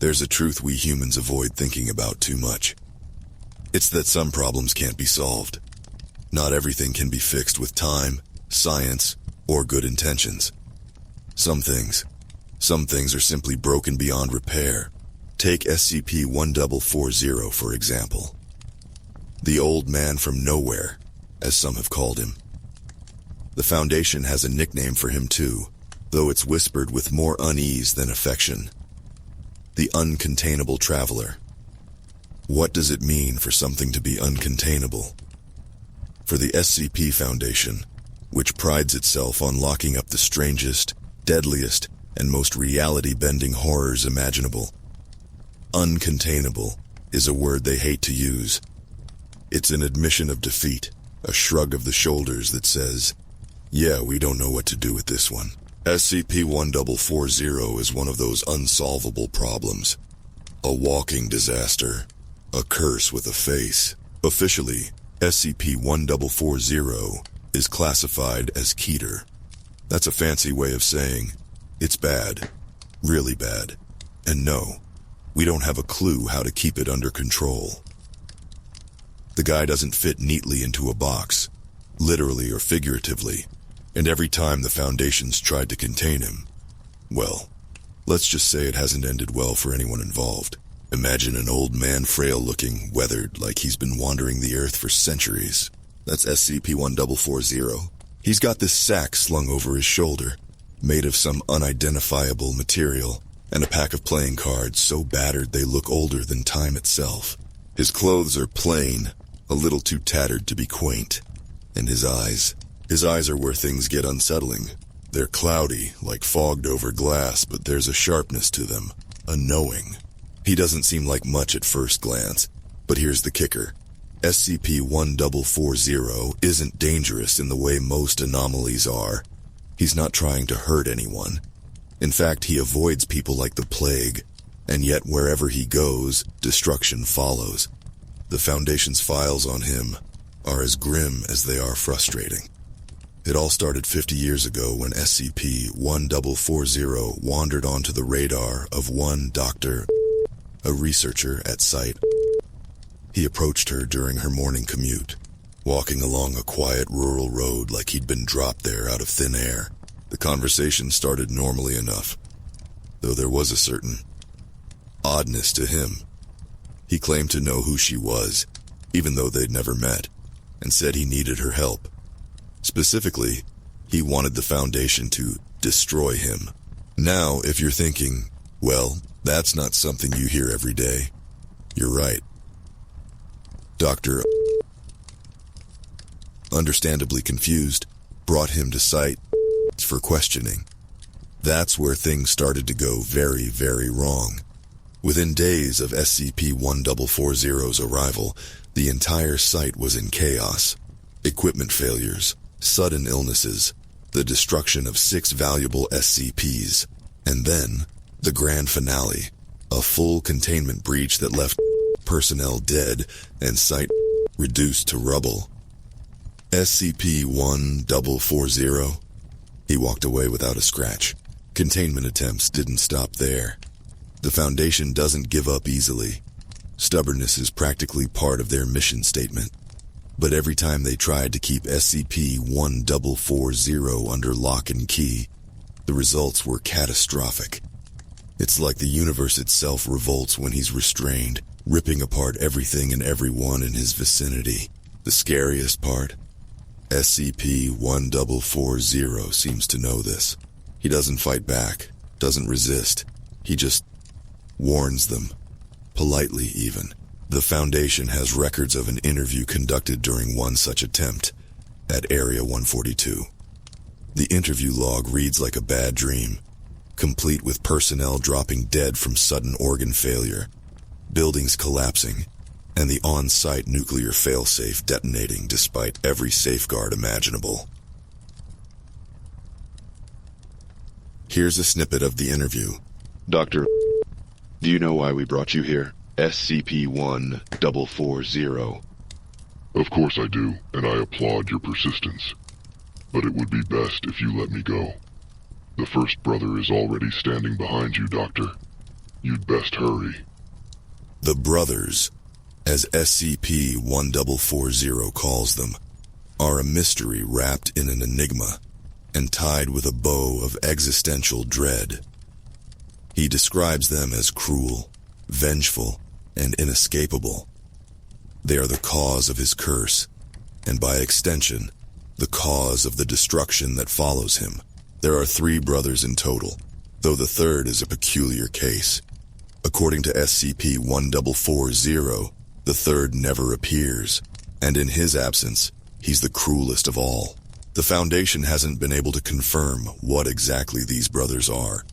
There's a truth we humans avoid thinking about too much. It's that some problems can't be solved. Not everything can be fixed with time, science, or good intentions. Some things are simply broken beyond repair. Take SCP-1440, for example. The old man from nowhere, as some have called him. The Foundation has a nickname for him too, though it's whispered with more unease than affection. The Uncontainable Traveler. What does it mean for something to be uncontainable? For the SCP Foundation, which prides itself on locking up the strangest, deadliest, and most reality-bending horrors imaginable, uncontainable is a word they hate to use. It's an admission of defeat, a shrug of the shoulders that says, yeah, we don't know what to do with this one. SCP-1440 is one of those unsolvable problems. A walking disaster. A curse with a face. Officially, SCP-1440 is classified as Keter. That's a fancy way of saying, it's bad. Really bad. And no, we don't have a clue how to keep it under control. The guy doesn't fit neatly into a box, literally or figuratively, and every time the Foundation's tried to contain him, well, let's just say it hasn't ended well for anyone involved. Imagine an old man, frail-looking, weathered, like he's been wandering the earth for centuries. That's SCP-1440. He's got this sack slung over his shoulder, made of some unidentifiable material, and a pack of playing cards so battered they look older than time itself. His clothes are plain, a little too tattered to be quaint. And his eyes are where things get unsettling. They're cloudy, like fogged over glass, but there's a sharpness to them, a knowing. He doesn't seem like much at first glance, but here's the kicker. SCP-1440 isn't dangerous in the way most anomalies are. He's not trying to hurt anyone. In fact, he avoids people like the plague, and yet wherever he goes, destruction follows. The Foundation's files on him are as grim as they are frustrating. It all started 50 years ago when SCP-1440 wandered onto the radar of one Dr., a researcher at Site. He approached her during her morning commute, walking along a quiet rural road like he'd been dropped there out of thin air. The conversation started normally enough, though there was a certain oddness to him. He claimed to know who she was, even though they'd never met, and said he needed her help. Specifically, he wanted the Foundation to destroy him. Now, if you're thinking, well, that's not something you hear every day, you're right. Dr. understandably confused, brought him to Site for questioning. That's where things started to go very, very wrong. Within days of SCP-1440's arrival, the entire site was in chaos. Equipment failures, sudden illnesses, the destruction of 6 valuable SCPs, and then the grand finale, a full containment breach that left personnel dead and site reduced to rubble. SCP-1440. He walked away without a scratch. Containment attempts didn't stop there. The Foundation doesn't give up easily. Stubbornness is practically part of their mission statement. But every time they tried to keep SCP-1440 under lock and key, the results were catastrophic. It's like the universe itself revolts when he's restrained, ripping apart everything and everyone in his vicinity. The scariest part? SCP-1440 seems to know this. He doesn't fight back, doesn't resist. He just warns them, politely even. The Foundation has records of an interview conducted during one such attempt, at Area 142. The interview log reads like a bad dream, complete with personnel dropping dead from sudden organ failure, buildings collapsing, and the on-site nuclear failsafe detonating despite every safeguard imaginable. Here's a snippet of the interview. Doctor, do you know why we brought you here? SCP-1440. Of course I do, and I applaud your persistence. But it would be best if you let me go. The first brother is already standing behind you, Doctor. You'd best hurry. The brothers, as SCP-1440 calls them, are a mystery wrapped in an enigma and tied with a bow of existential dread. He describes them as cruel, vengeful, and inescapable. They are the cause of his curse, and by extension, the cause of the destruction that follows him. There are 3 brothers in total, though the third is a peculiar case. According to SCP-1440, the third never appears, and in his absence, he's the cruelest of all. The Foundation hasn't been able to confirm what exactly these brothers are,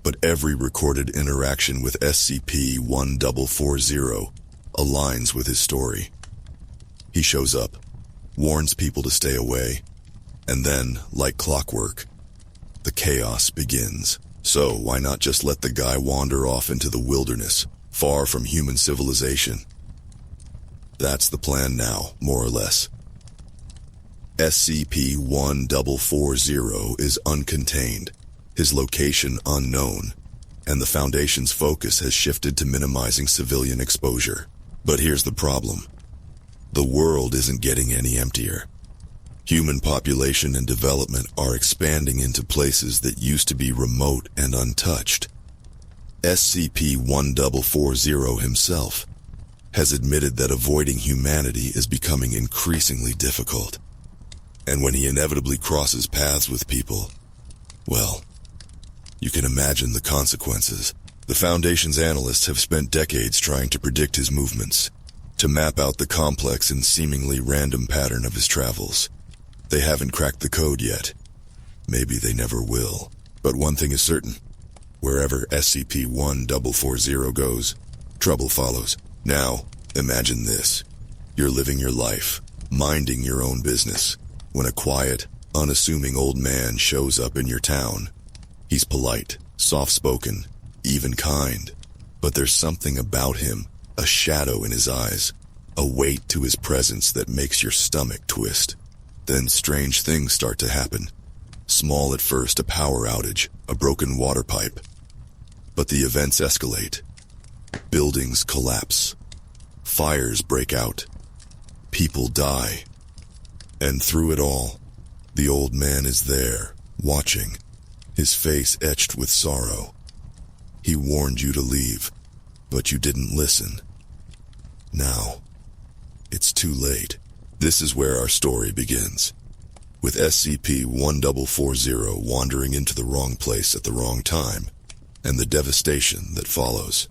but every recorded interaction with SCP-1440 aligns with his story. He shows up, warns people to stay away, and then, like clockwork, the chaos begins. So why not just let the guy wander off into the wilderness, far from human civilization? That's the plan now, more or less. SCP-1440 is uncontained, his location unknown, and the Foundation's focus has shifted to minimizing civilian exposure. But here's the problem. The world isn't getting any emptier. Human population and development are expanding into places that used to be remote and untouched. SCP-1440 himself has admitted that avoiding humanity is becoming increasingly difficult. And when he inevitably crosses paths with people, well, you can imagine the consequences. The Foundation's analysts have spent decades trying to predict his movements, to map out the complex and seemingly random pattern of his travels. They haven't cracked the code yet. Maybe they never will. But one thing is certain. Wherever SCP-1440 goes, trouble follows. Now, imagine this. You're living your life, minding your own business, when a quiet, unassuming old man shows up in your town. He's polite, soft-spoken, even kind. But there's something about him, a shadow in his eyes, a weight to his presence that makes your stomach twist. Then strange things start to happen. Small at first, a power outage, a broken water pipe. But the events escalate. Buildings collapse. Fires break out. People die. And through it all, the old man is there, watching, his face etched with sorrow. He warned you to leave, but you didn't listen. Now, it's too late. This is where our story begins, with SCP-1440 wandering into the wrong place at the wrong time, and the devastation that follows.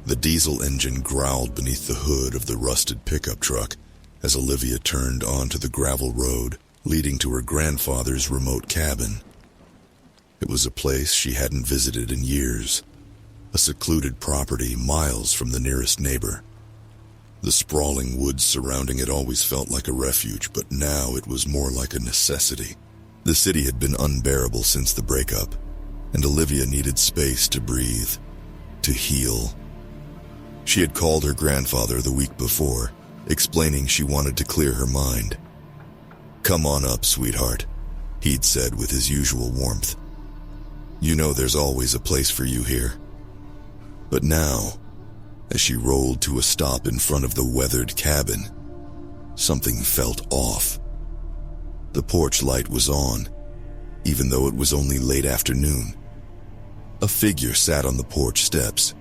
The diesel engine growled beneath the hood of the rusted pickup truck as Olivia turned onto the gravel road leading to her grandfather's remote cabin. It was a place she hadn't visited in years, a secluded property miles from the nearest neighbor. The sprawling woods surrounding it always felt like a refuge, but now it was more like a necessity. The city had been unbearable since the breakup, and Olivia needed space to breathe, to heal. She had called her grandfather the week before, explaining she wanted to clear her mind. "Come on up, sweetheart," he'd said with his usual warmth. "You know there's always a place for you here." But now, as she rolled to a stop in front of the weathered cabin, something felt off. The porch light was on, even though it was only late afternoon. A figure sat on the porch steps,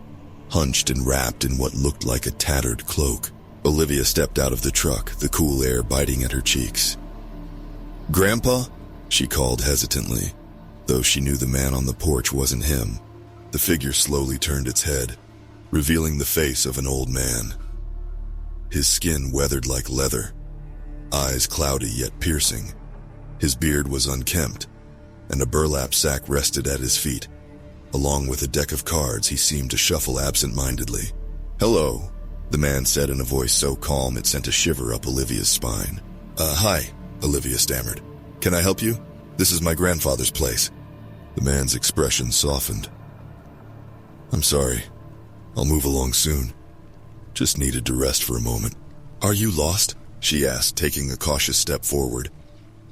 hunched and wrapped in what looked like a tattered cloak. Olivia stepped out of the truck, the cool air biting at her cheeks. "Grandpa?" she called hesitantly, though she knew the man on the porch wasn't him. The figure slowly turned its head, revealing the face of an old man. His skin weathered like leather, eyes cloudy yet piercing. His beard was unkempt, and a burlap sack rested at his feet. Along with a deck of cards, he seemed to shuffle absent-mindedly. "Hello," the man said in a voice so calm it sent a shiver up Olivia's spine. Hi," Olivia stammered. "Can I help you? This is my grandfather's place." The man's expression softened. "I'm sorry. I'll move along soon. Just needed to rest for a moment. Are you lost? She asked, taking a cautious step forward.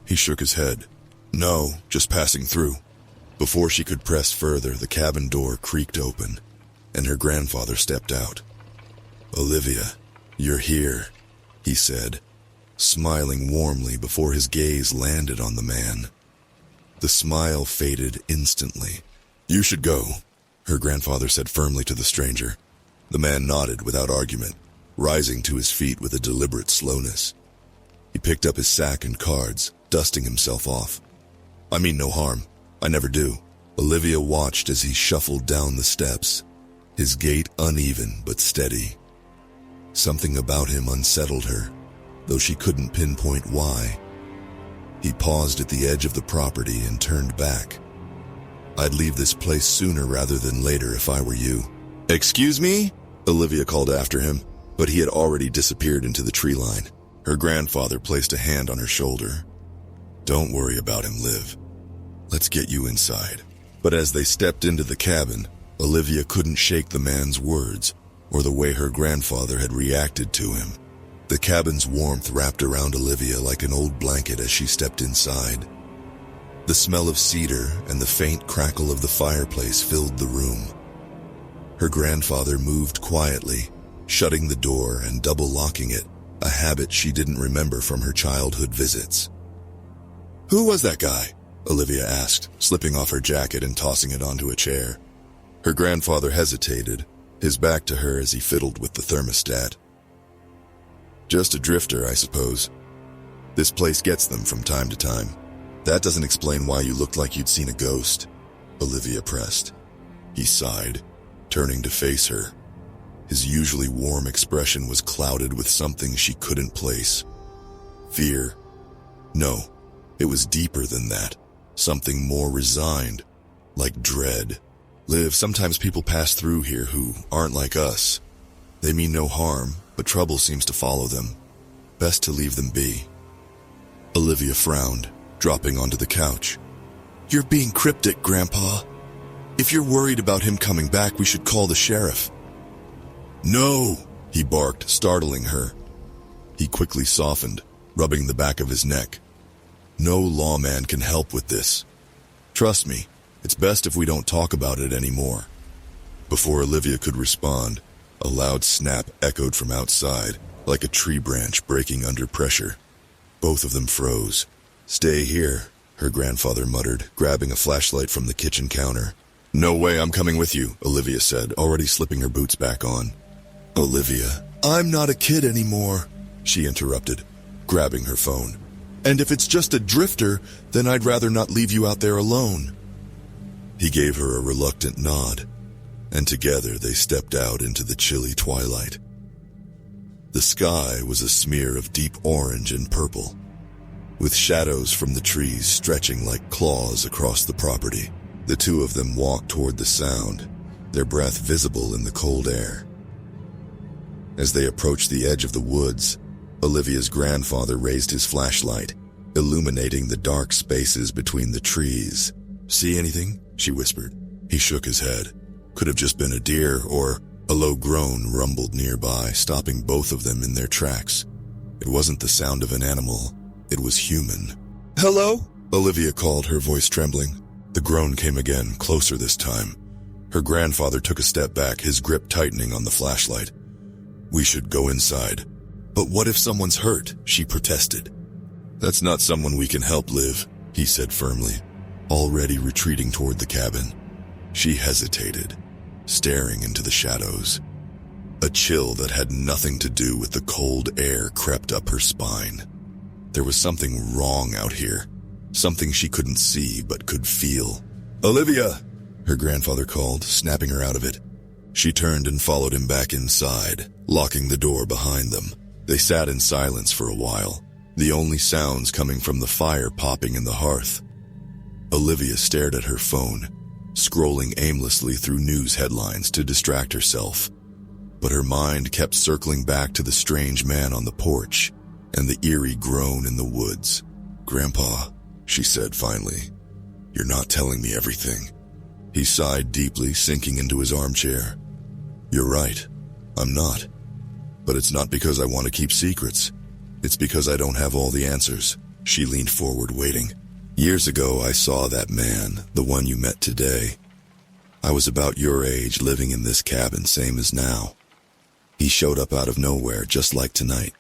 He shook his head. No, just passing through. Before she could press further, the cabin door creaked open, and her grandfather stepped out. Olivia, you're here, he said, smiling warmly before his gaze landed on the man. The smile faded instantly. You should go, her grandfather said firmly to the stranger. The man nodded without argument, rising to his feet with a deliberate slowness. He picked up his sack and cards, dusting himself off. I mean no harm. I never do. Olivia watched as he shuffled down the steps, his gait uneven but steady. Something about him unsettled her, though she couldn't pinpoint why. He paused at the edge of the property and turned back. I'd leave this place sooner rather than later if I were you. Excuse me? Olivia called after him, but he had already disappeared into the tree line. Her grandfather placed a hand on her shoulder. Don't worry about him, Liv. Let's get you inside. But as they stepped into the cabin, Olivia couldn't shake the man's words or the way her grandfather had reacted to him. The cabin's warmth wrapped around Olivia like an old blanket as she stepped inside. The smell of cedar and the faint crackle of the fireplace filled the room. Her grandfather moved quietly, shutting the door and double-locking it, a habit she didn't remember from her childhood visits. Who was that guy? Olivia asked, slipping off her jacket and tossing it onto a chair. Her grandfather hesitated, his back to her as he fiddled with the thermostat. Just a drifter, I suppose. This place gets them from time to time. That doesn't explain why you looked like you'd seen a ghost, Olivia pressed. He sighed, turning to face her. His usually warm expression was clouded with something she couldn't place. Fear. No, it was deeper than that. Something more resigned, like dread. Liv, sometimes people pass through here who aren't like us. They mean no harm, but trouble seems to follow them. Best to leave them be. Olivia frowned, dropping onto the couch. You're being cryptic, Grandpa. If you're worried about him coming back, we should call the sheriff. No, he barked, startling her. He quickly softened, rubbing the back of his neck. No lawman can help with this. Trust me, it's best if we don't talk about it anymore. Before Olivia could respond, a loud snap echoed from outside, like a tree branch breaking under pressure. Both of them froze. Stay here, her grandfather muttered, grabbing a flashlight from the kitchen counter. No way, I'm coming with you, Olivia said, already slipping her boots back on. Olivia, I'm not a kid anymore, she interrupted, grabbing her phone. And if it's just a drifter, then I'd rather not leave you out there alone. He gave her a reluctant nod, and together they stepped out into the chilly twilight. The sky was a smear of deep orange and purple, with shadows from the trees stretching like claws across the property. The two of them walked toward the sound, their breath visible in the cold air. As they approached the edge of the woods, Olivia's grandfather raised his flashlight, illuminating the dark spaces between the trees. See anything? She whispered. He shook his head. Could have just been a deer, or a low groan rumbled nearby, stopping both of them in their tracks. It wasn't the sound of an animal. It was human. Hello? Olivia called, her voice trembling. The groan came again, closer this time. Her grandfather took a step back, his grip tightening on the flashlight. We should go inside. But what if someone's hurt? She protested. That's not someone we can help, Liv, he said firmly, already retreating toward the cabin. She hesitated, staring into the shadows. A chill that had nothing to do with the cold air crept up her spine. There was something wrong out here, something she couldn't see but could feel. Olivia, her grandfather called, snapping her out of it. She turned and followed him back inside, locking the door behind them. They sat in silence for a while, the only sounds coming from the fire popping in the hearth. Olivia stared at her phone, scrolling aimlessly through news headlines to distract herself. But her mind kept circling back to the strange man on the porch and the eerie groan in the woods. Grandpa, she said finally, you're not telling me everything. He sighed deeply, sinking into his armchair. You're right. I'm not. But it's not because I want to keep secrets. It's because I don't have all the answers. She leaned forward, waiting. Years ago, I saw that man, the one you met today. I was about your age, living in this cabin, same as now. He showed up out of nowhere, just like tonight.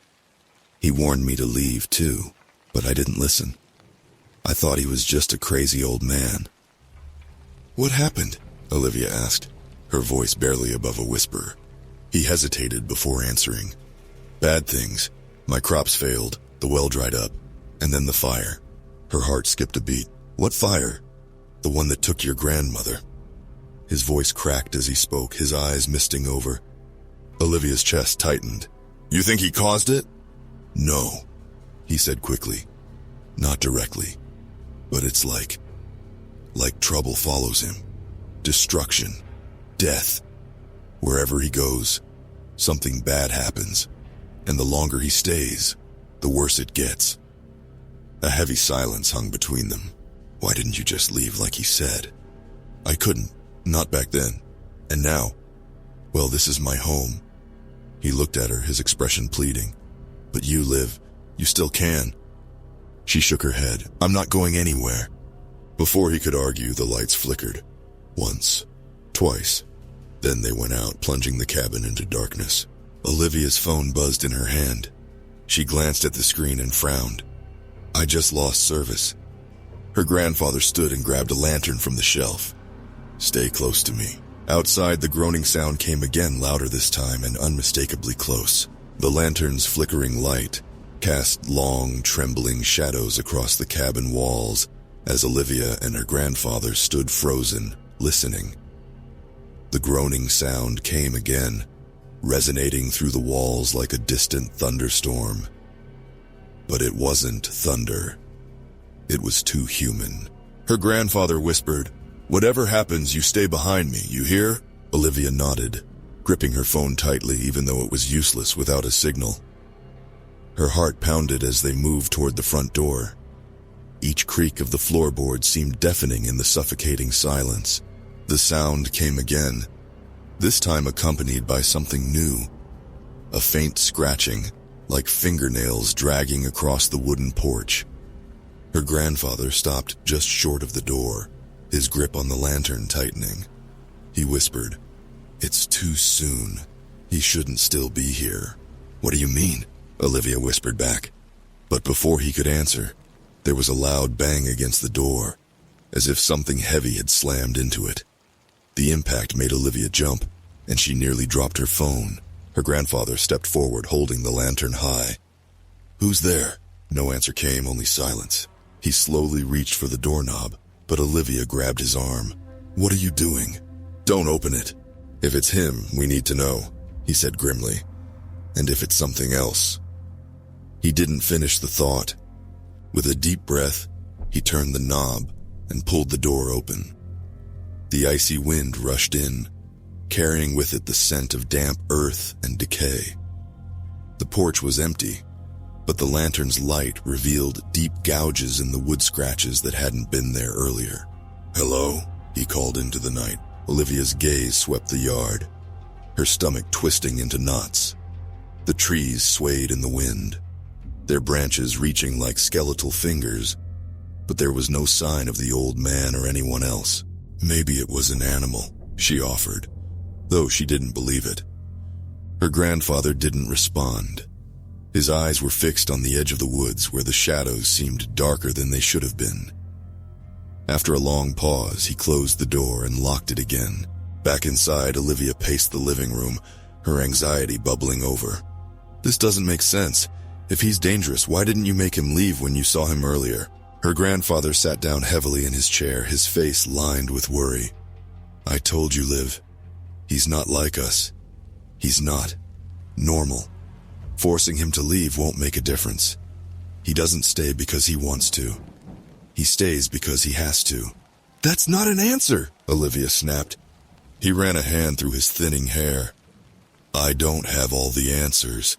He warned me to leave, too, but I didn't listen. I thought he was just a crazy old man. What happened? Olivia asked, her voice barely above a whisper. He hesitated before answering. Bad things. My crops failed, the well dried up, and then the fire. Her heart skipped a beat. What fire? The one that took your grandmother. His voice cracked as he spoke, his eyes misting over. Olivia's chest tightened. You think he caused it? No, he said quickly. Not directly. But it's like trouble follows him. Destruction. Death. Wherever he goes, something bad happens. And the longer he stays, the worse it gets. A heavy silence hung between them. Why didn't you just leave like he said? I couldn't. Not back then. And now? Well, this is my home. He looked at her, his expression pleading. But you live. You still can. She shook her head. I'm not going anywhere. Before he could argue, the lights flickered. Once. Twice. Then they went out, plunging the cabin into darkness. Olivia's phone buzzed in her hand. She glanced at the screen and frowned. I just lost service. Her grandfather stood and grabbed a lantern from the shelf. Stay close to me. Outside, the groaning sound came again, louder this time and unmistakably close. The lantern's flickering light cast long, trembling shadows across the cabin walls as Olivia and her grandfather stood frozen, listening. The groaning sound came again, resonating through the walls like a distant thunderstorm. But it wasn't thunder. It was too human. Her grandfather whispered, Whatever happens, you stay behind me, you hear? Olivia nodded, gripping her phone tightly even though it was useless without a signal. Her heart pounded as they moved toward the front door. Each creak of the floorboard seemed deafening in the suffocating silence. The sound came again, this time accompanied by something new. A faint scratching, like fingernails dragging across the wooden porch. Her grandfather stopped just short of the door, his grip on the lantern tightening. He whispered, It's too soon. He shouldn't still be here. What do you mean? Olivia whispered back. But before he could answer, there was a loud bang against the door, as if something heavy had slammed into it. The impact made Olivia jump, and she nearly dropped her phone. Her grandfather stepped forward, holding the lantern high. Who's there? No answer came, only silence. He slowly reached for the doorknob, but Olivia grabbed his arm. What are you doing? Don't open it. If it's him, we need to know, he said grimly. And if it's something else. He didn't finish the thought. With a deep breath, he turned the knob and pulled the door open. The icy wind rushed in, carrying with it the scent of damp earth and decay. The porch was empty, but the lantern's light revealed deep gouges in the wood scratches that hadn't been there earlier. Hello? He called into the night. Olivia's gaze swept the yard, her stomach twisting into knots. The trees swayed in the wind, their branches reaching like skeletal fingers, but there was no sign of the old man or anyone else. Maybe it was an animal, she offered, though she didn't believe it. Her grandfather didn't respond. His eyes were fixed on the edge of the woods where the shadows seemed darker than they should have been. After a long pause, he closed the door and locked it again. Back inside, Olivia paced the living room, her anxiety bubbling over. This doesn't make sense. If he's dangerous, why didn't you make him leave when you saw him earlier? Her grandfather sat down heavily in his chair, his face lined with worry. I told you, Liv. He's not like us. He's not normal. Forcing him to leave won't make a difference. He doesn't stay because he wants to. He stays because he has to. That's not an answer, Olivia snapped. He ran a hand through his thinning hair. I don't have all the answers.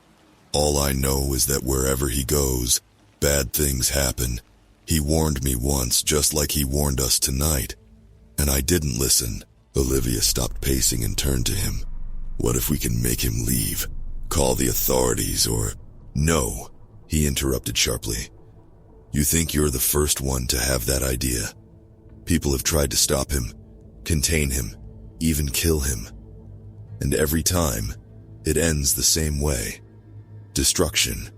All I know is that wherever he goes, bad things happen. He warned me once, just like he warned us tonight. And I didn't listen. Olivia stopped pacing and turned to him. What if we can make him leave? Call the authorities or... No, he interrupted sharply. You think you're the first one to have that idea. People have tried to stop him, contain him, even kill him. And every time, it ends the same way. Destruction.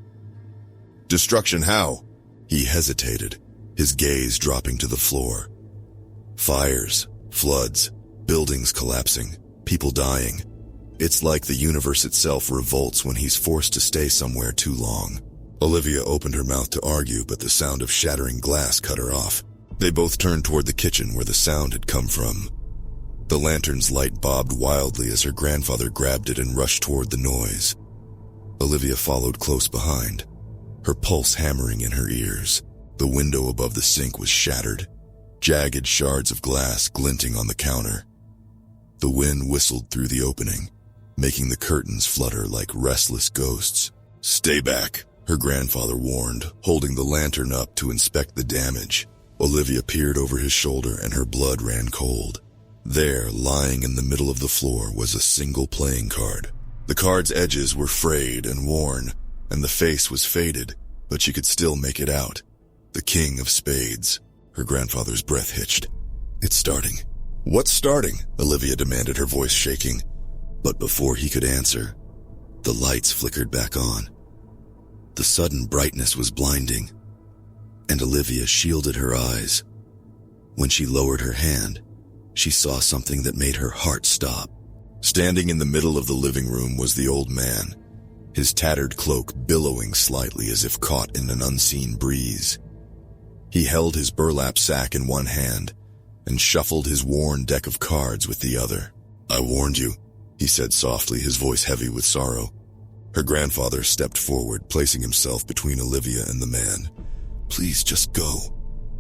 Destruction how? He hesitated, his gaze dropping to the floor. Fires, floods, buildings collapsing, people dying. It's like the universe itself revolts when he's forced to stay somewhere too long. Olivia opened her mouth to argue, but the sound of shattering glass cut her off. They both turned toward the kitchen where the sound had come from. The lantern's light bobbed wildly as her grandfather grabbed it and rushed toward the noise. Olivia followed close behind, her pulse hammering in her ears. The window above the sink was shattered, jagged shards of glass glinting on the counter. The wind whistled through the opening, making the curtains flutter like restless ghosts. Stay back, her grandfather warned, holding the lantern up to inspect the damage. Olivia peered over his shoulder and her blood ran cold. There, lying in the middle of the floor, was a single playing card. The card's edges were frayed and worn, and the face was faded, but she could still make it out. The King of Spades. Her grandfather's breath hitched. It's starting. What's starting? Olivia demanded, her voice shaking. But before he could answer, the lights flickered back on. The sudden brightness was blinding, and Olivia shielded her eyes. When she lowered her hand, she saw something that made her heart stop. Standing in the middle of the living room was the old man, his tattered cloak billowing slightly as if caught in an unseen breeze. He held his burlap sack in one hand and shuffled his worn deck of cards with the other. I warned you, he said softly, his voice heavy with sorrow. Her grandfather stepped forward, placing himself between Olivia and the man. Please just go.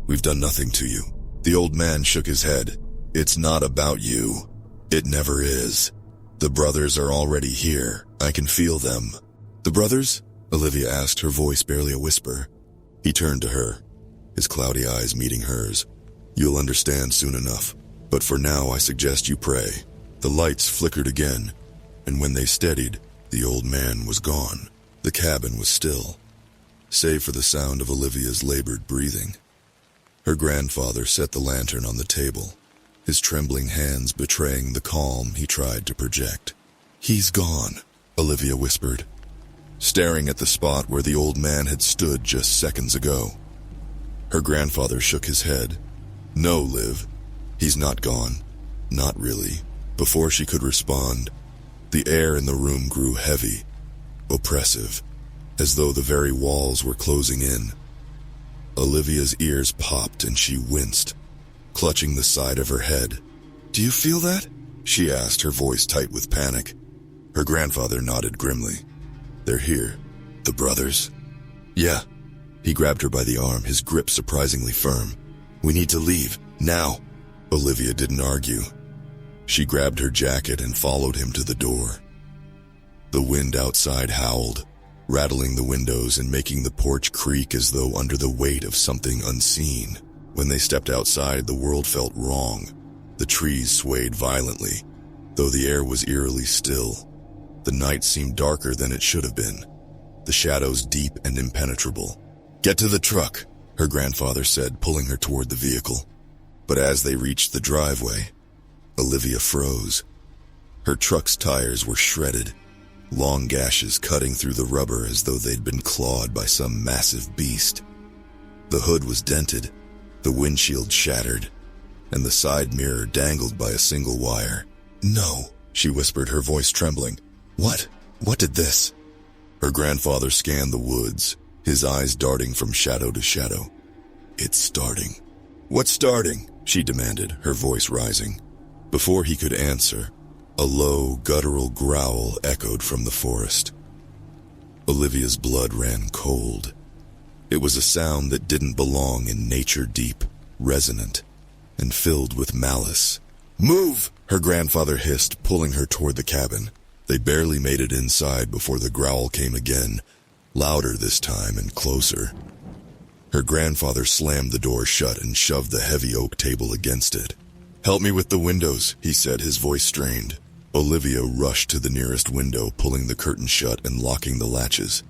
We've done nothing to you. The old man shook his head. It's not about you. It never is. The brothers are already here. I can feel them. The brothers? Olivia asked, her voice barely a whisper. He turned to her, his cloudy eyes meeting hers. You'll understand soon enough, but for now I suggest you pray. The lights flickered again, and when they steadied, the old man was gone. The cabin was still, save for the sound of Olivia's labored breathing. Her grandfather set the lantern on the table, his trembling hands betraying the calm he tried to project. He's gone, Olivia whispered, staring at the spot where the old man had stood just seconds ago. Her grandfather shook his head. No, Liv, he's not gone. Not really. Before she could respond, the air in the room grew heavy, oppressive, as though the very walls were closing in. Olivia's ears popped and she winced, clutching the side of her head. Do you feel that? She asked, her voice tight with panic. Her grandfather nodded grimly. They're here. The brothers? Yeah. He grabbed her by the arm, his grip surprisingly firm. We need to leave, now. Olivia didn't argue. She grabbed her jacket and followed him to the door. The wind outside howled, rattling the windows and making the porch creak as though under the weight of something unseen. When they stepped outside, the world felt wrong. The trees swayed violently, though the air was eerily still. The night seemed darker than it should have been, the shadows deep and impenetrable. Get to the truck, her grandfather said, pulling her toward the vehicle. But as they reached the driveway, Olivia froze. Her truck's tires were shredded, long gashes cutting through the rubber as though they'd been clawed by some massive beast. The hood was dented, the windshield shattered, and the side mirror dangled by a single wire. No, she whispered, her voice trembling. What? What did this? Her grandfather scanned the woods, his eyes darting from shadow to shadow. It's starting. What's starting? She demanded, her voice rising. Before he could answer, a low, guttural growl echoed from the forest. Olivia's blood ran cold. It was a sound that didn't belong in nature, deep, resonant, and filled with malice. Move! Her grandfather hissed, pulling her toward the cabin. They barely made it inside before the growl came again, louder this time and closer. Her grandfather slammed the door shut and shoved the heavy oak table against it. Help me with the windows, he said, his voice strained. Olivia rushed to the nearest window, pulling the curtain shut and locking the latches.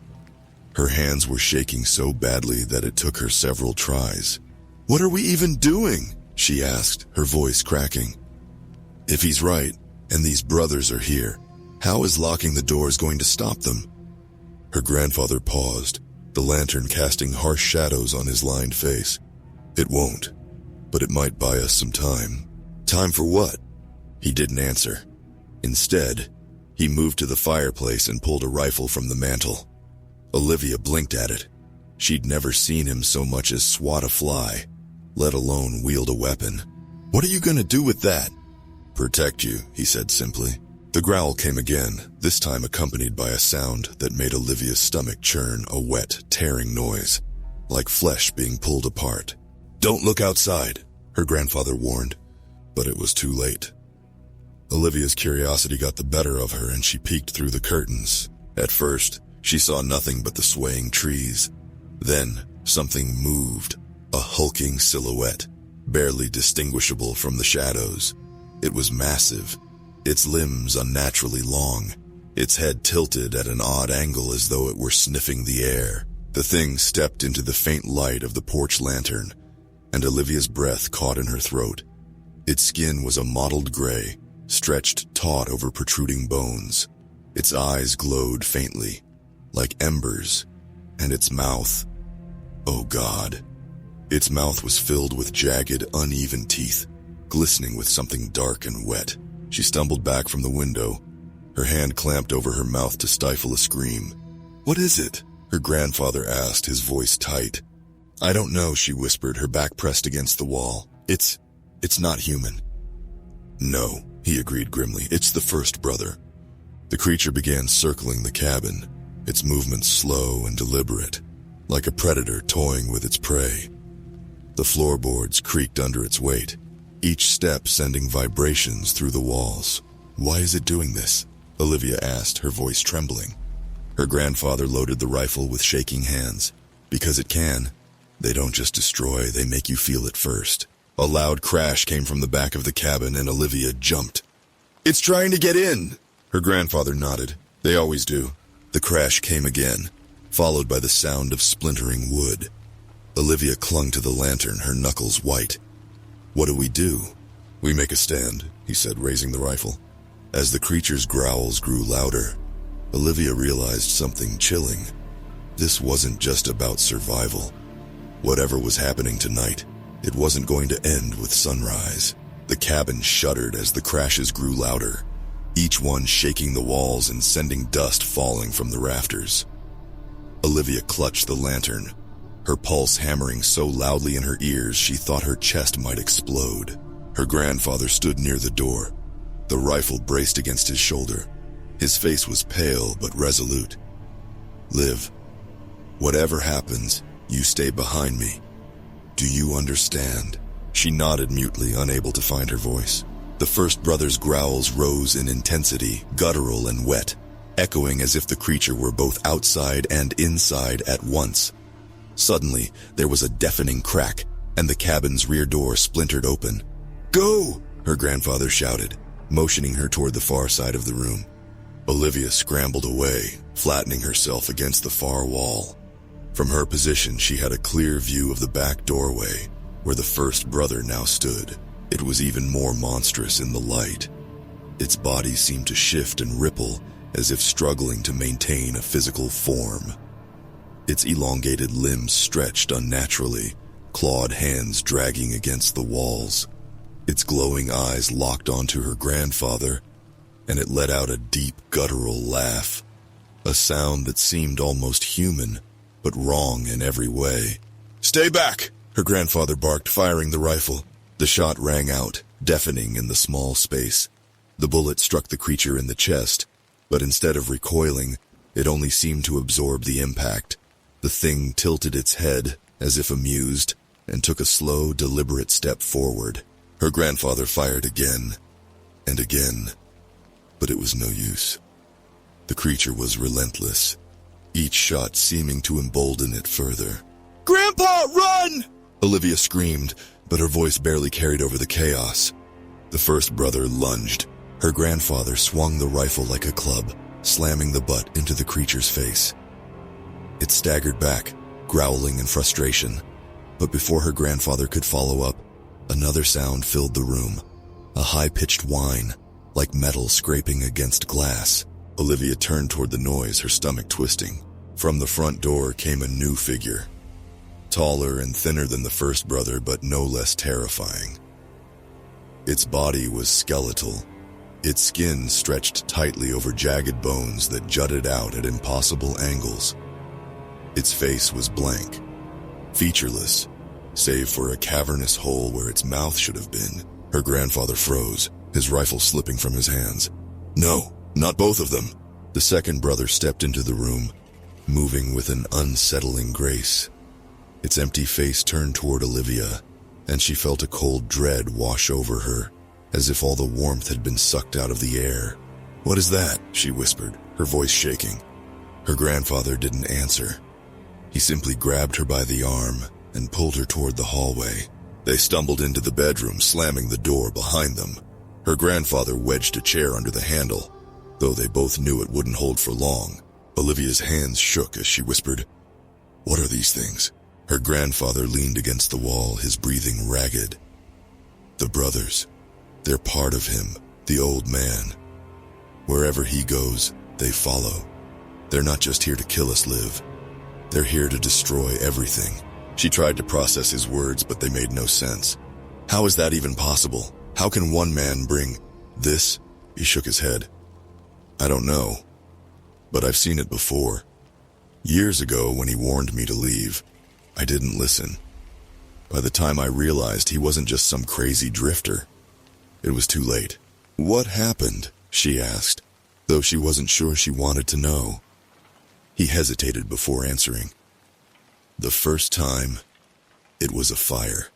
Her hands were shaking so badly that it took her several tries. "What are we even doing?" she asked, her voice cracking. "If he's right, and these brothers are here, how is locking the doors going to stop them?" Her grandfather paused, the lantern casting harsh shadows on his lined face. "It won't, but it might buy us some time." "Time for what?" He didn't answer. Instead, he moved to the fireplace and pulled a rifle from the mantel. Olivia blinked at it. She'd never seen him so much as swat a fly, let alone wield a weapon. "What are you going to do with that?" "Protect you," he said simply. The growl came again, this time accompanied by a sound that made Olivia's stomach churn, a wet, tearing noise, like flesh being pulled apart. "Don't look outside," her grandfather warned, but it was too late. Olivia's curiosity got the better of her and she peeked through the curtains. At first, she saw nothing but the swaying trees. Then, something moved, a hulking silhouette, barely distinguishable from the shadows. It was massive, its limbs unnaturally long, its head tilted at an odd angle as though it were sniffing the air. The thing stepped into the faint light of the porch lantern, and Olivia's breath caught in her throat. Its skin was a mottled gray, stretched taut over protruding bones. Its eyes glowed faintly, like embers, and its mouth, oh God. Its mouth was filled with jagged, uneven teeth, glistening with something dark and wet. She stumbled back from the window, her hand clamped over her mouth to stifle a scream. "What is it?" her grandfather asked, his voice tight. "I don't know," she whispered, her back pressed against the wall. It's not human." "No," he agreed grimly, "it's the first brother." The creature began circling the cabin, its movements slow and deliberate, like a predator toying with its prey. The floorboards creaked under its weight, each step sending vibrations through the walls. "Why is it doing this?" Olivia asked, her voice trembling. Her grandfather loaded the rifle with shaking hands. "Because it can. They don't just destroy, they make you feel it first." A loud crash came from the back of the cabin and Olivia jumped. "It's trying to get in!" Her grandfather nodded. "They always do." The crash came again, followed by the sound of splintering wood. Olivia clung to the lantern, her knuckles white. "What do we do?" "We make a stand," he said, raising the rifle. As the creature's growls grew louder, Olivia realized something chilling. This wasn't just about survival. Whatever was happening tonight, it wasn't going to end with sunrise. The cabin shuddered as the crashes grew louder, each one shaking the walls and sending dust falling from the rafters. Olivia clutched the lantern, her pulse hammering so loudly in her ears she thought her chest might explode. Her grandfather stood near the door, the rifle braced against his shoulder. His face was pale but resolute. "Liv, whatever happens, you stay behind me. Do you understand?" She nodded mutely, unable to find her voice. The first brother's growls rose in intensity, guttural and wet, echoing as if the creature were both outside and inside at once. Suddenly, there was a deafening crack, and the cabin's rear door splintered open. "Go!" her grandfather shouted, motioning her toward the far side of the room. Olivia scrambled away, flattening herself against the far wall. From her position, she had a clear view of the back doorway, where the first brother now stood. It was even more monstrous in the light. Its body seemed to shift and ripple, as if struggling to maintain a physical form. Its elongated limbs stretched unnaturally, clawed hands dragging against the walls. Its glowing eyes locked onto her grandfather, and it let out a deep, guttural laugh, a sound that seemed almost human, but wrong in every way. "Stay back!" her grandfather barked, firing the rifle. The shot rang out, deafening in the small space. The bullet struck the creature in the chest, but instead of recoiling, it only seemed to absorb the impact. The thing tilted its head, as if amused, and took a slow, deliberate step forward. Her grandfather fired again, and again, but it was no use. The creature was relentless, each shot seeming to embolden it further. "Grandpa, run!" Olivia screamed, but her voice barely carried over the chaos. The first brother lunged, Her grandfather swung the rifle like a club, slamming the butt into the creature's face. It staggered back, growling in frustration. But before her grandfather could follow up, another sound filled the room. A high-pitched whine, like metal scraping against glass. Olivia turned toward the noise, her stomach twisting. From the front door came a new figure. Taller and thinner than the first brother, but no less terrifying. Its body was skeletal. Its skin stretched tightly over jagged bones that jutted out at impossible angles. Its face was blank, featureless, save for a cavernous hole where its mouth should have been. Her grandfather froze, his rifle slipping from his hands. No, not both of them. The second brother stepped into the room, moving with an unsettling grace. Its empty face turned toward Olivia, and she felt a cold dread wash over her, as if all the warmth had been sucked out of the air. "What is that?" she whispered, her voice shaking. Her grandfather didn't answer. He simply grabbed her by the arm and pulled her toward the hallway. They stumbled into the bedroom, slamming the door behind them. Her grandfather wedged a chair under the handle, though they both knew it wouldn't hold for long. Olivia's hands shook as she whispered, "What are these things?" Her grandfather leaned against the wall, his breathing ragged. "The brothers. They're part of him, the old man. Wherever he goes, they follow. They're not just here to kill us, Liv. They're here to destroy everything." She tried to process his words, but they made no sense. How is that even possible? How can one man bring this? He shook his head. "I don't know, but I've seen it before. Years ago when he warned me to leave, I didn't listen. By the time I realized he wasn't just some crazy drifter, it was too late." "What happened?" she asked, though she wasn't sure she wanted to know. He hesitated before answering. "The first time, it was a fire.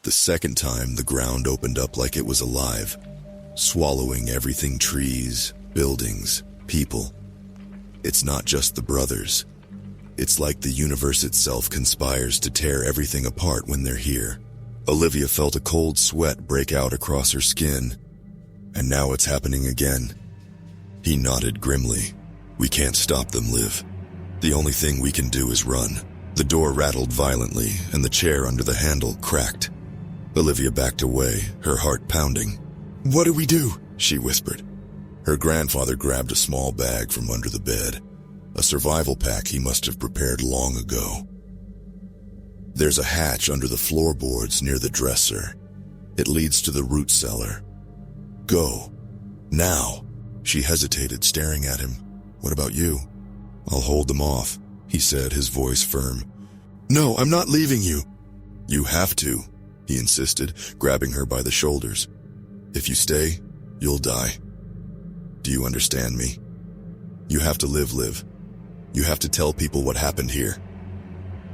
The second time, the ground opened up like it was alive, swallowing everything: trees, buildings, people. It's not just the brothers. It's like the universe itself conspires to tear everything apart when they're here." Olivia felt a cold sweat break out across her skin. "And now it's happening again." He nodded grimly. "We can't stop them, Liv. The only thing we can do is run." The door rattled violently, and the chair under the handle cracked. Olivia backed away, her heart pounding. "What do we do?" she whispered. Her grandfather grabbed a small bag from under the bed, a survival pack he must have prepared long ago. "There's a hatch under the floorboards near the dresser. It leads to the root cellar. Go. Now." She hesitated, staring at him. "What about you?" "I'll hold them off," he said, his voice firm. "No, I'm not leaving you." "You have to," he insisted, grabbing her by the shoulders. "If you stay, you'll die. Do you understand me? You have to live, Liv. You have to tell people what happened here."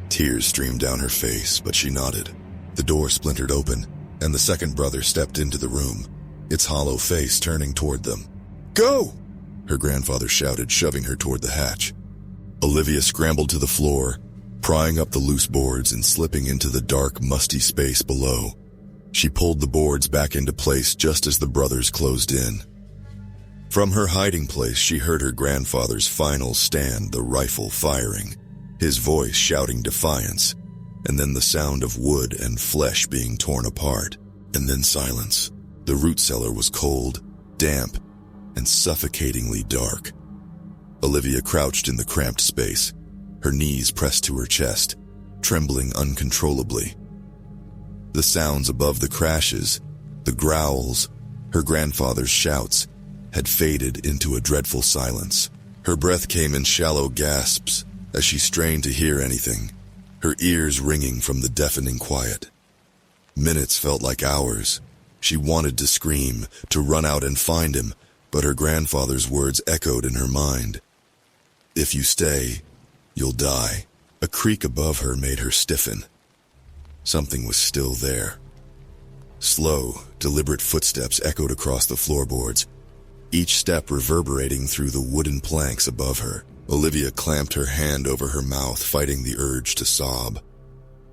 Tears streamed down her face, but she nodded. The door splintered open, and the second brother stepped into the room, its hollow face turning toward them. "Go!" her grandfather shouted, shoving her toward the hatch. Olivia scrambled to the floor, prying up the loose boards and slipping into the dark, musty space below. She pulled the boards back into place just as the brothers closed in. From her hiding place, she heard her grandfather's final stand, the rifle firing, his voice shouting defiance, and then the sound of wood and flesh being torn apart, and then silence. The root cellar was cold, damp, and suffocatingly dark. Olivia crouched in the cramped space, her knees pressed to her chest, trembling uncontrollably. The sounds above the crashes, the growls, her grandfather's shouts, had faded into a dreadful silence. Her breath came in shallow gasps as she strained to hear anything, her ears ringing from the deafening quiet. Minutes felt like hours. She wanted to scream, to run out and find him, but her grandfather's words echoed in her mind. "If you stay, you'll die." A creak above her made her stiffen. Something was still there. Slow, deliberate footsteps echoed across the floorboards, each step reverberating through the wooden planks above her. Olivia clamped her hand over her mouth, fighting the urge to sob.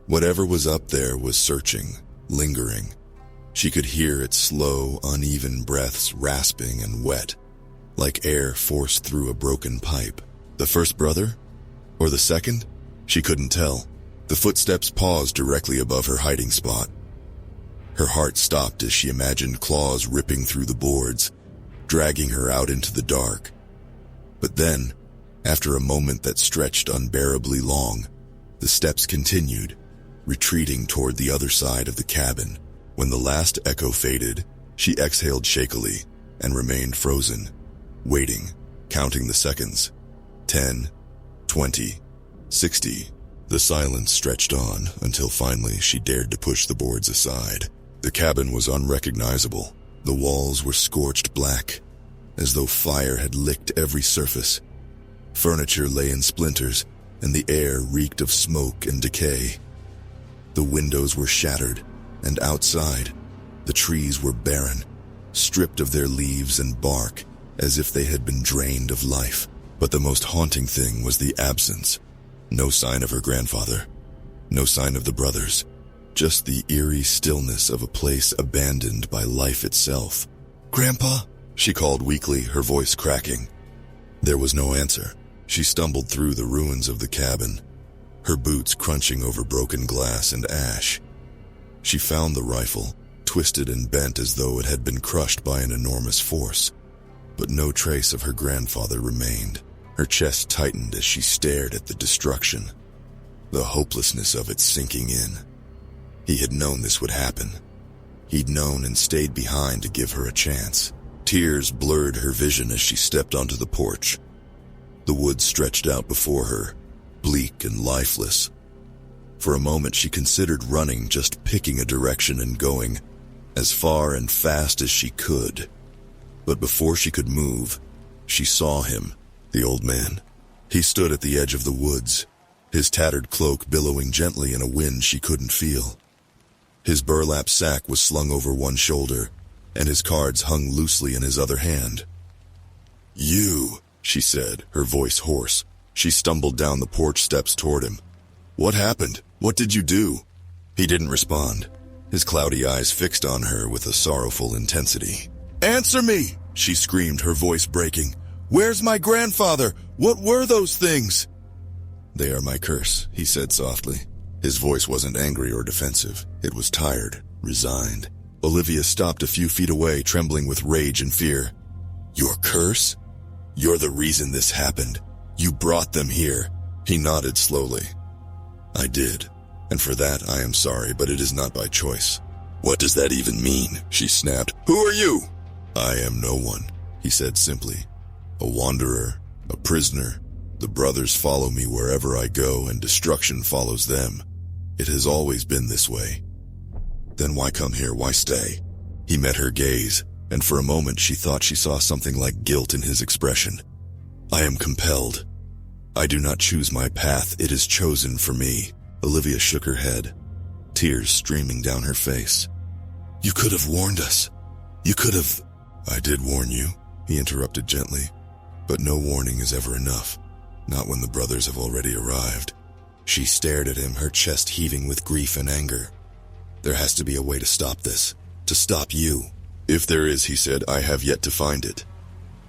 Whatever was up there was searching, lingering. She could hear its slow, uneven breaths rasping and wet, like air forced through a broken pipe. The first brother? Or the second? She couldn't tell. The footsteps paused directly above her hiding spot. Her heart stopped as she imagined claws ripping through the boards, dragging her out into the dark. But then, after a moment that stretched unbearably long, the steps continued, retreating toward the other side of the cabin. When the last echo faded, she exhaled shakily and remained frozen, waiting, counting the seconds. 10, 20, 60. The silence stretched on until finally she dared to push the boards aside. The cabin was unrecognizable. The walls were scorched black, as though fire had licked every surface. Furniture lay in splinters, and the air reeked of smoke and decay. The windows were shattered, and outside, the trees were barren, stripped of their leaves and bark, as if they had been drained of life. But the most haunting thing was the absence. No sign of her grandfather, no sign of the brothers, just the eerie stillness of a place abandoned by life itself. "Grandpa?" she called weakly, her voice cracking. There was no answer. She stumbled through the ruins of the cabin, her boots crunching over broken glass and ash. She found the rifle, twisted and bent as though it had been crushed by an enormous force. But no trace of her grandfather remained. Her chest tightened as she stared at the destruction, the hopelessness of it sinking in. He had known this would happen. He'd known and stayed behind to give her a chance. Tears blurred her vision as she stepped onto the porch. The woods stretched out before her, bleak and lifeless. For a moment she considered running, just picking a direction and going as far and fast as she could. But before she could move, she saw him, the old man. He stood at the edge of the woods, his tattered cloak billowing gently in a wind she couldn't feel. His burlap sack was slung over one shoulder, and his cards hung loosely in his other hand. "You," she said, her voice hoarse. She stumbled down the porch steps toward him. "What happened? What did you do?" He didn't respond, his cloudy eyes fixed on her with a sorrowful intensity. "Answer me!" she screamed, her voice breaking. "Where's my grandfather? What were those things?" "They are my curse," he said softly. His voice wasn't angry or defensive. It was tired, resigned. Olivia stopped a few feet away, trembling with rage and fear. "Your curse? You're the reason this happened. You brought them here." He nodded slowly. "I did, and for that I am sorry, but it is not by choice." "What does that even mean?" she snapped. "Who are you?" "I am no one," he said simply. "A wanderer, a prisoner. The brothers follow me wherever I go, and destruction follows them. It has always been this way." "Then why come here? Why stay?" He met her gaze, and for a moment she thought she saw something like guilt in his expression. "I am compelled. I do not choose my path, it is chosen for me." Olivia shook her head, tears streaming down her face. "You could have warned us. You could have—" "I did warn you," he interrupted gently. "But no warning is ever enough, not when the brothers have already arrived." She stared at him, her chest heaving with grief and anger. "There has to be a way to stop this, to stop you." "If there is," he said, "I have yet to find it."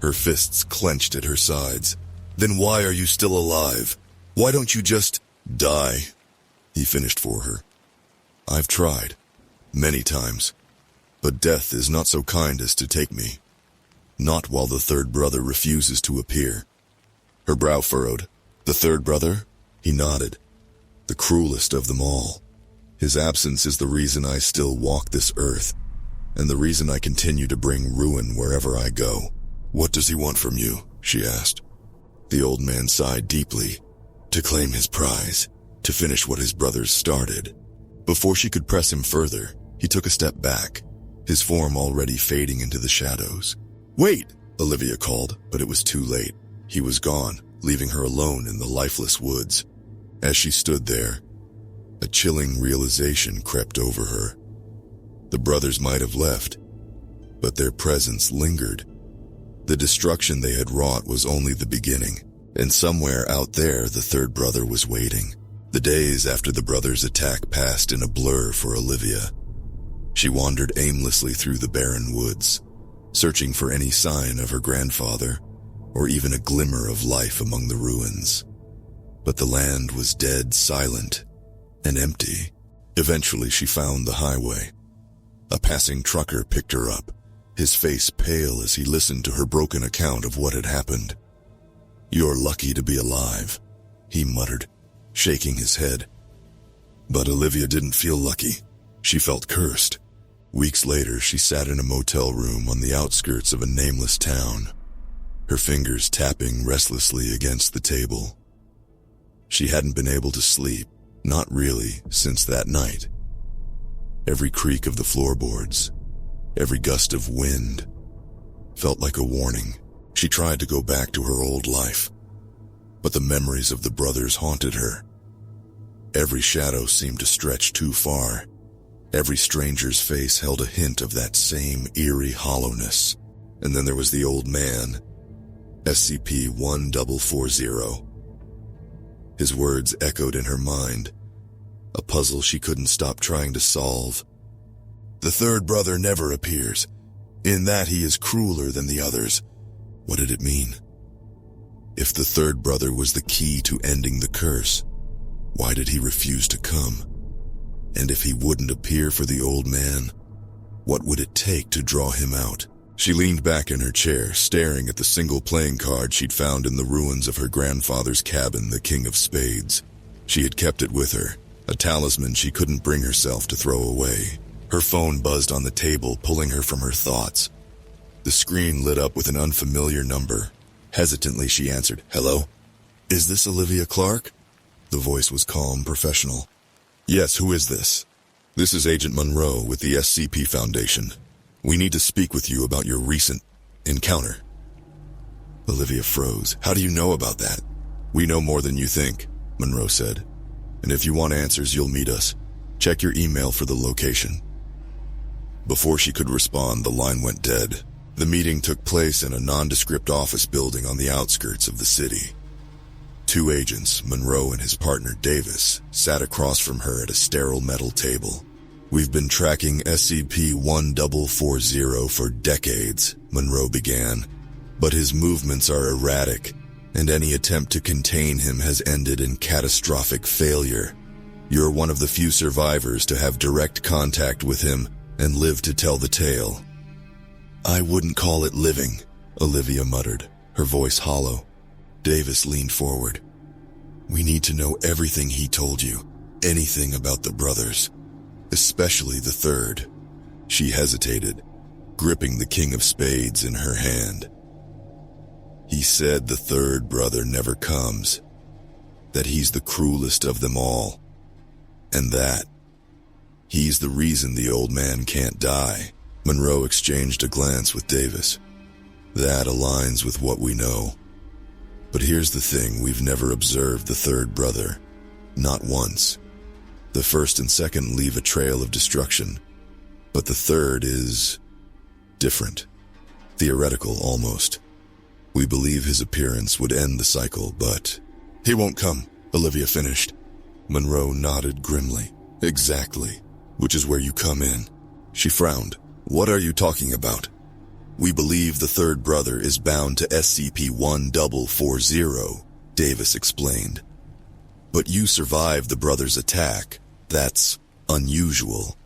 Her fists clenched at her sides. "Then why are you still alive? Why don't you just die?" He finished for her. "I've tried, many times, but death is not so kind as to take me. Not while the third brother refuses to appear." Her brow furrowed. "The third brother?" He nodded. "The cruelest of them all. His absence is the reason I still walk this earth, and the reason I continue to bring ruin wherever I go." "What does he want from you?" she asked. The old man sighed deeply. "To claim his prize, to finish what his brothers started." Before she could press him further, he took a step back, his form already fading into the shadows. "Wait!" Olivia called, but it was too late. He was gone, leaving her alone in the lifeless woods. As she stood there, a chilling realization crept over her. The brothers might have left, but their presence lingered. The destruction they had wrought was only the beginning, and somewhere out there the third brother was waiting. The days after the brothers' attack passed in a blur for Olivia. She wandered aimlessly through the barren woods, searching for any sign of her grandfather, or even a glimmer of life among the ruins. But the land was dead silent and empty. Eventually she found the highway. A passing trucker picked her up, his face pale as he listened to her broken account of what had happened. "You're lucky to be alive," he muttered, shaking his head. But Olivia didn't feel lucky. She felt cursed. Weeks later, she sat in a motel room on the outskirts of a nameless town, her fingers tapping restlessly against the table. She hadn't been able to sleep, not really, since that night. Every creak of the floorboards, every gust of wind, felt like a warning. She tried to go back to her old life, but the memories of the brothers haunted her. Every shadow seemed to stretch too far. Every stranger's face held a hint of that same eerie hollowness. And then there was the old man, SCP-1440. His words echoed in her mind, a puzzle she couldn't stop trying to solve. "The third brother never appears. In that he is crueler than the others." What did it mean? If the third brother was the key to ending the curse, why did he refuse to come? And if he wouldn't appear for the old man, what would it take to draw him out? She leaned back in her chair, staring at the single playing card she'd found in the ruins of her grandfather's cabin, the King of Spades. She had kept it with her, a talisman she couldn't bring herself to throw away. Her phone buzzed on the table, pulling her from her thoughts. The screen lit up with an unfamiliar number. Hesitantly, she answered, "Hello? Is this Olivia Clark?" The voice was calm, professional. "Yes, who is this?" "This is Agent Monroe with the SCP Foundation. We need to speak with you about your recent encounter." Olivia froze. "How do you know about that?" "We know more than you think," Monroe said. "And if you want answers, you'll meet us. Check your email for the location." Before she could respond, the line went dead. The meeting took place in a nondescript office building on the outskirts of the city. Two agents, Monroe and his partner Davis, sat across from her at a sterile metal table. "We've been tracking SCP-1440 for decades," Monroe began, "but his movements are erratic, and any attempt to contain him has ended in catastrophic failure. You're one of the few survivors to have direct contact with him and live to tell the tale." "I wouldn't call it living," Olivia muttered, her voice hollow. Davis leaned forward. "We need to know everything he told you, anything about the brothers, especially the third." She hesitated, gripping the King of Spades in her hand. "He said the third brother never comes, that he's the cruelest of them all, and that he's the reason the old man can't die." Monroe exchanged a glance with Davis. "That aligns with what we know. But here's the thing, we've never observed the third brother. Not once. The first and second leave a trail of destruction, but the third is different. Theoretical, almost. We believe his appearance would end the cycle, but..." "He won't come," Olivia finished. Monroe nodded grimly. "Exactly. Which is where you come in." She frowned. "What are you talking about?" "We believe the third brother is bound to SCP-1440, Davis explained. "But you survived the brother's attack. That's unusual.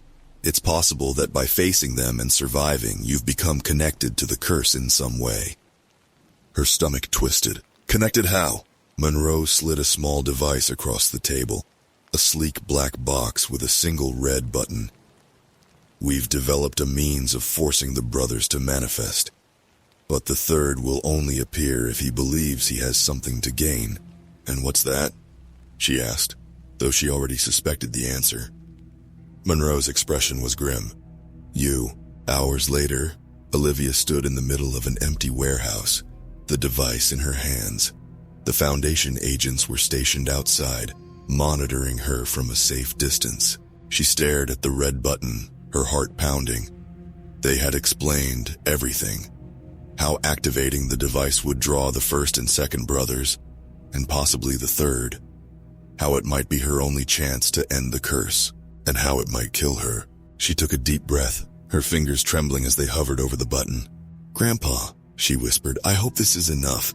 It's possible that by facing them and surviving, you've become connected to the curse in some way." Her stomach twisted. "Connected how?" Monroe slid a small device across the table, a sleek black box with a single red button. "We've developed a means of forcing the brothers to manifest. But the third will only appear if he believes he has something to gain." "And what's that?" she asked, though she already suspected the answer. Monroe's expression was grim. Hours later, Olivia stood in the middle of an empty warehouse, the device in her hands. The Foundation agents were stationed outside, monitoring her from a safe distance. She stared at the red button, her heart pounding. They had explained everything. How activating the device would draw the first and second brothers, and possibly the third. How it might be her only chance to end the curse, and how it might kill her. She took a deep breath, her fingers trembling as they hovered over the button. "Grandpa," she whispered, "I hope this is enough."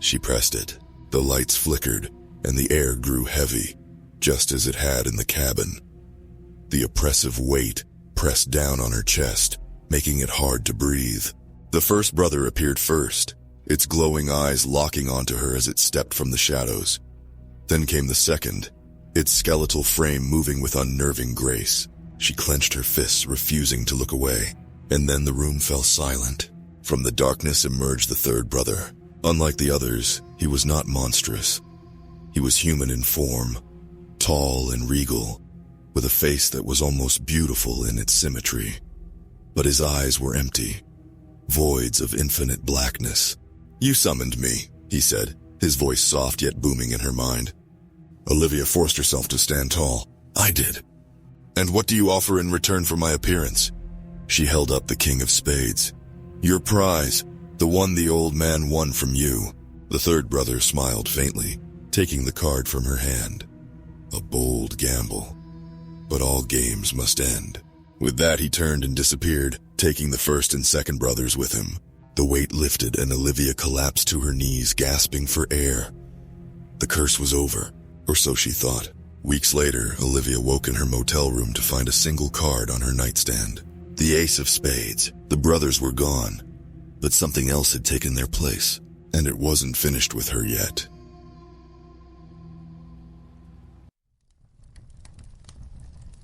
She pressed it. The lights flickered, and the air grew heavy, just as it had in the cabin. The oppressive weight pressed down on her chest, making it hard to breathe. The first brother appeared first, its glowing eyes locking onto her as it stepped from the shadows. Then came the second, its skeletal frame moving with unnerving grace. She clenched her fists, refusing to look away. And then the room fell silent. From the darkness emerged the third brother. Unlike the others, he was not monstrous. He was human in form, tall and regal, with a face that was almost beautiful in its symmetry. But his eyes were empty, voids of infinite blackness. "You summoned me," he said, his voice soft yet booming in her mind. Olivia forced herself to stand tall. "I did. And what do you offer in return for my appearance?" She held up the King of Spades. "Your prize, the one the old man won from you." The third brother smiled faintly, taking the card from her hand. A bold gamble. But all games must end. With that, he turned and disappeared, taking the first and second brothers with him. The weight lifted and Olivia collapsed to her knees, gasping for air. The curse was over, or so she thought. Weeks later, Olivia woke in her motel room to find a single card on her nightstand. The Ace of Spades. The brothers were gone, but something else had taken their place, and it wasn't finished with her yet.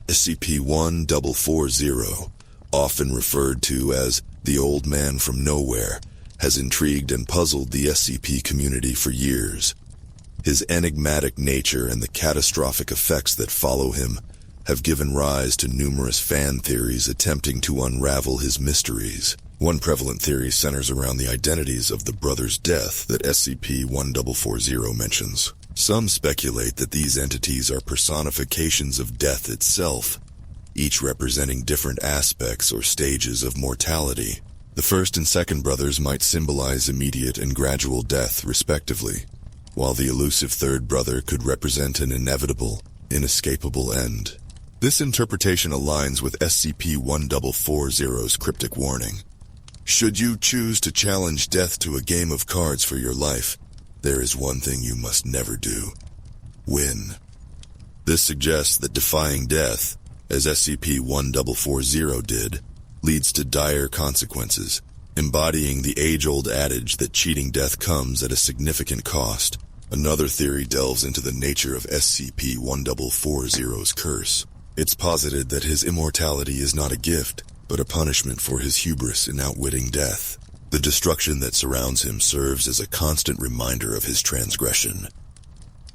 SCP-1440, often referred to as the Old Man from Nowhere, has intrigued and puzzled the SCP community for years. His enigmatic nature and the catastrophic effects that follow him have given rise to numerous fan theories attempting to unravel his mysteries. One prevalent theory centers around the identities of the brothers' death that SCP-1440 mentions. Some speculate that these entities are personifications of death itself, each representing different aspects or stages of mortality. The first and second brothers might symbolize immediate and gradual death, respectively, while the elusive third brother could represent an inevitable, inescapable end. This interpretation aligns with SCP-1440's cryptic warning. Should you choose to challenge death to a game of cards for your life, there is one thing you must never do: win. This suggests that defying death, as SCP-1440 did, leads to dire consequences, embodying the age-old adage that cheating death comes at a significant cost. Another theory delves into the nature of SCP-1440's curse. It's posited that his immortality is not a gift, but a punishment for his hubris in outwitting death. The destruction that surrounds him serves as a constant reminder of his transgression,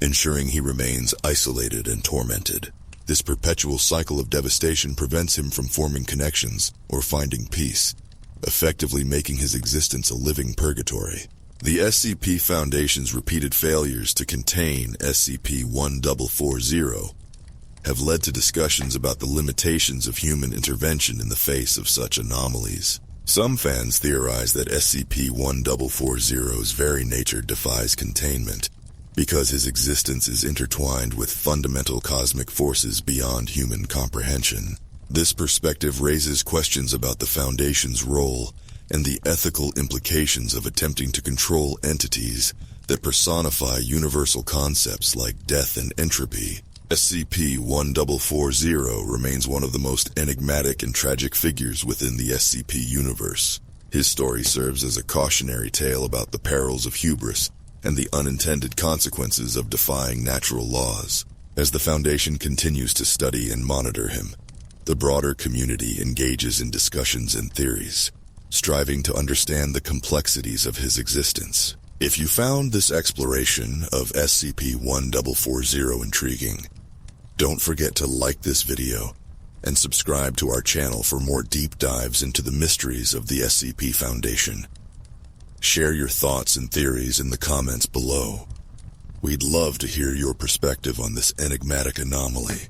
ensuring he remains isolated and tormented. This perpetual cycle of devastation prevents him from forming connections or finding peace, effectively making his existence a living purgatory. The SCP Foundation's repeated failures to contain SCP-1440 have led to discussions about the limitations of human intervention in the face of such anomalies. Some fans theorize that SCP-1440's very nature defies containment, because his existence is intertwined with fundamental cosmic forces beyond human comprehension. This perspective raises questions about the Foundation's role and the ethical implications of attempting to control entities that personify universal concepts like death and entropy. SCP-1440 remains one of the most enigmatic and tragic figures within the SCP universe. His story serves as a cautionary tale about the perils of hubris and the unintended consequences of defying natural laws. As the Foundation continues to study and monitor him, the broader community engages in discussions and theories, striving to understand the complexities of his existence. If you found this exploration of SCP-1440 intriguing, don't forget to like this video and subscribe to our channel for more deep dives into the mysteries of the SCP Foundation. Share your thoughts and theories in the comments below. We'd love to hear your perspective on this enigmatic anomaly.